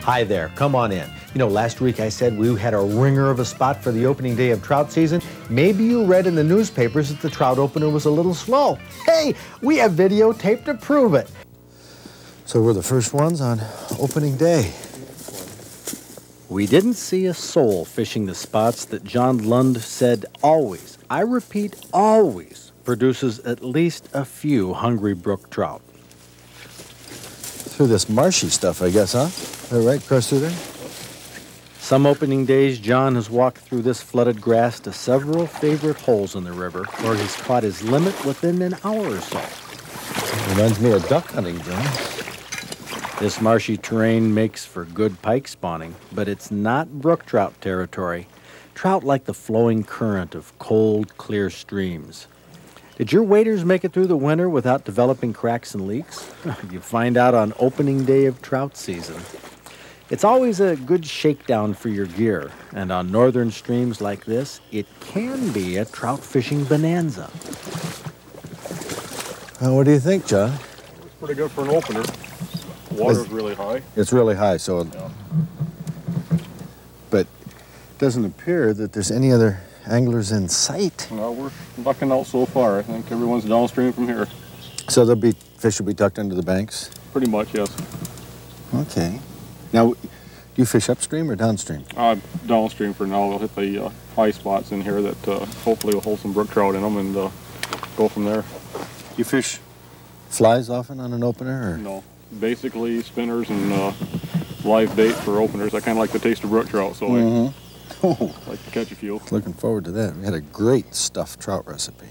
Hi there, come on in. You know, last week I said we had a ringer of a spot for the opening day of trout season. Maybe you read in the newspapers that the trout opener was a little slow. Hey, we have videotape to prove it. So we're the first ones on opening day. We didn't see a soul fishing the spots that John Lund said always, I repeat, always produces at least a few hungry brook trout. Through this marshy stuff, I guess, huh? Is that right, across through there? Some opening days, John has walked through this flooded grass to several favorite holes in the river where he's caught his limit within an hour or so. Reminds me of duck hunting, John. This marshy terrain makes for good pike spawning, but it's not brook trout territory. Trout like the flowing current of cold, clear streams. Did your waders make it through the winter without developing cracks and leaks? You find out on opening day of trout season. It's always a good shakedown for your gear, and on northern streams like this, it can be a trout fishing bonanza. What do you think, John? It's pretty good for an opener. Water's really high. It's really high, so... Yeah. But it doesn't appear that there's any other anglers in sight. No, we're lucking out so far. I think everyone's downstream from here. So fish will be tucked into the banks? Pretty much, yes. Okay. Now, do you fish upstream or downstream? Downstream for now. We'll hit the high spots in here that hopefully will hold some brook trout in them and go from there. You fish flies often on an opener? Or? No. Basically spinners and live bait for openers. I kind of like the taste of brook trout, so I like to catch a few. Looking forward to that. We had a great stuffed trout recipe.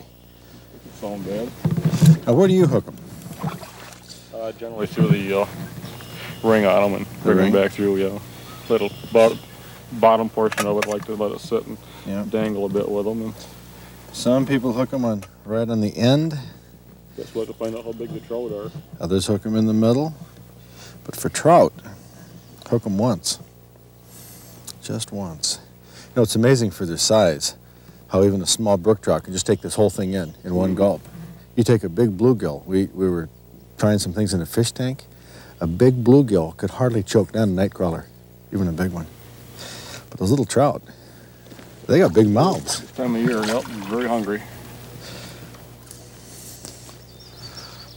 Doesn't sound bad. Now, where do you hook them? Generally through the ring on them and bring them back through, yeah. Little bottom portion of it, like to let it sit and dangle a bit with them. And some people hook them right on the end. that's what to find out how big the trout are. Others hook them in the middle. But for trout, hook them once. Just once. You know, it's amazing for their size, how even a small brook trout can just take this whole thing in one gulp. You take a big bluegill. We were trying some things in a fish tank. A big bluegill could hardly choke down a nightcrawler, even a big one. But those little trout, they got big mouths. This time of year, yep, very hungry.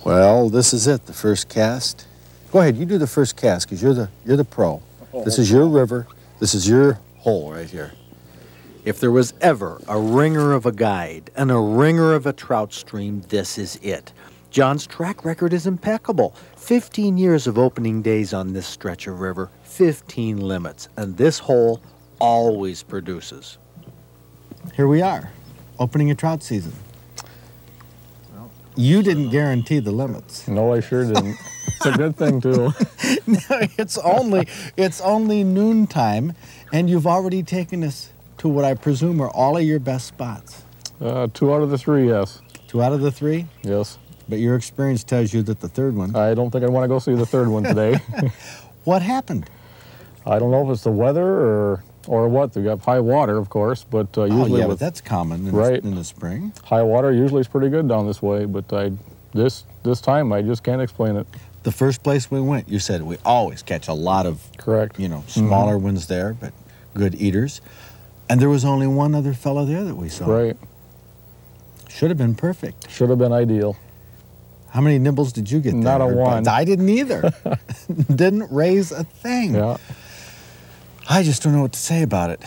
Well, this is it, the first cast. Go ahead, you do the first cast, because you're the pro. This is your river. This is your hole right here. If there was ever a ringer of a guide and a ringer of a trout stream, this is it. John's track record is impeccable. 15 years of opening days on this stretch of river, 15 limits, and this hole always produces. Here we are, opening a trout season. Well, you didn't guarantee the limits. No, I sure didn't. It's a good thing, too. No, it's only noontime, and you've already taken us to what I presume are all of your best spots. 2 out of the 3, yes. 2 out of the 3? Yes. But your experience tells you that the third one... I don't think I want to go see the third one today. What happened? I don't know if it's the weather or what. We got high water, of course, but usually... but that's common in the spring. High water usually is pretty good down this way, but this time I just can't explain it. The first place we went, you said we always catch a lot of... Correct. Smaller ones there, but good eaters. And there was only one other fellow there that we saw. Right. Should have been perfect. Should have been ideal. How many nibbles did you get there? Not a one. I didn't either. Didn't raise a thing. Yeah. I just don't know what to say about it.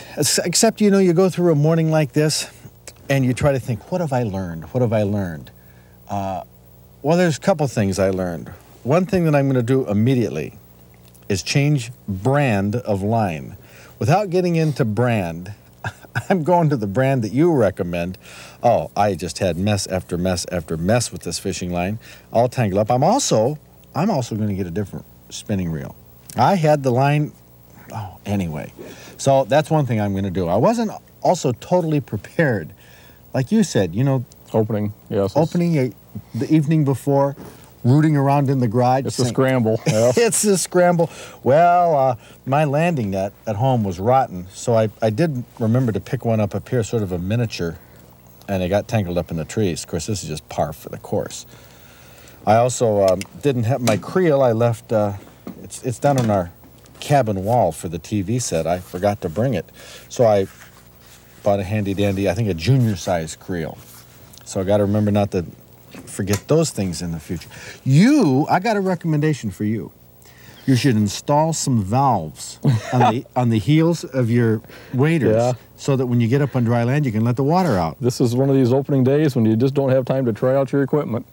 Except, you go through a morning like this and you try to think, what have I learned? What have I learned? Well, there's a couple things I learned. One thing that I'm going to do immediately is change brand of line. Without getting into brand, I'm going to the brand that you recommend. Oh, I just had mess after mess after mess with this fishing line, all tangled up. I'm also going to get a different spinning reel. I had the line, anyway. So that's one thing I'm going to do. I wasn't also totally prepared. Like you said, Opening, yes. Opening the evening before, rooting around in the garage. It's a scramble. Yeah. It's a scramble. Well, my landing net at home was rotten, so I did remember to pick one up here, sort of a miniature, and it got tangled up in the trees. Of course, this is just par for the course. I also didn't have my creel. I left, it's down in our cabin wall for the TV set. I forgot to bring it. So I bought a handy-dandy, I think a junior-sized creel. So I got to remember not to forget those things in the future. I got a recommendation for you. You should install some valves on the heels of your waders so that when you get up on dry land, you can let the water out. This is one of these opening days when you just don't have time to try out your equipment.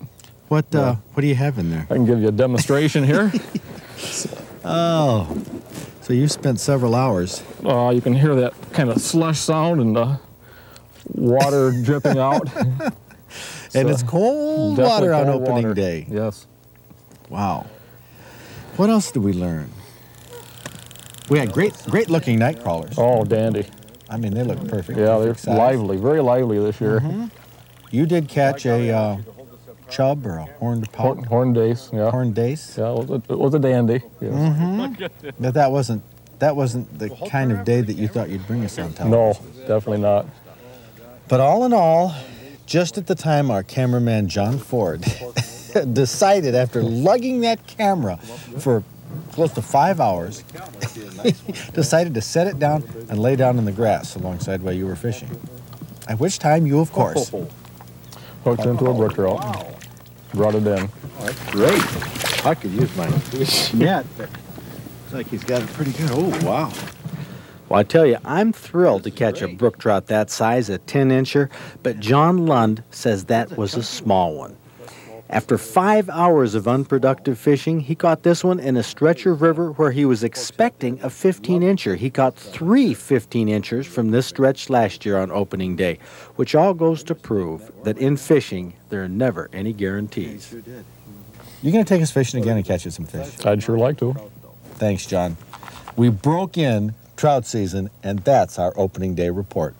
What do you have in there? I can give you a demonstration here. Oh, so you spent several hours. You can hear that kind of slush sound and water dripping out. And it's cold water on opening day. Yes. Wow. What else did we learn? We had great looking night crawlers. Oh, dandy. I mean, they look perfect. Yeah, they're lively, very lively this year. Mm-hmm. You did catch a chub or a horned pout? Horned dace, yeah. Horned dace? Yeah, it was a dandy. Yes. Mm-hmm. But that wasn't the kind of day that you thought you'd bring us on television. No, definitely not. But all in all, just at the time our cameraman John Ford decided, after lugging that camera for close to 5 hours, decided to set it down and lay down in the grass alongside while you were fishing. At which time you, of course, hooked into a brook trout. Wow. Brought it in. Oh, that's great. I could use mine. Yeah, looks like he's got it pretty good. Oh, wow. Well, I tell you, I'm thrilled to catch a brook trout that size, a 10-incher, but John Lund says that was a small one. After 5 hours of unproductive fishing, he caught this one in a stretch of river where he was expecting a 15-incher. He caught 3 15-inchers from this stretch last year on opening day, which all goes to prove that in fishing, there are never any guarantees. You going to take us fishing again and catch us some fish? I'd sure like to. Thanks, John. We broke in trout season, and that's our opening day report.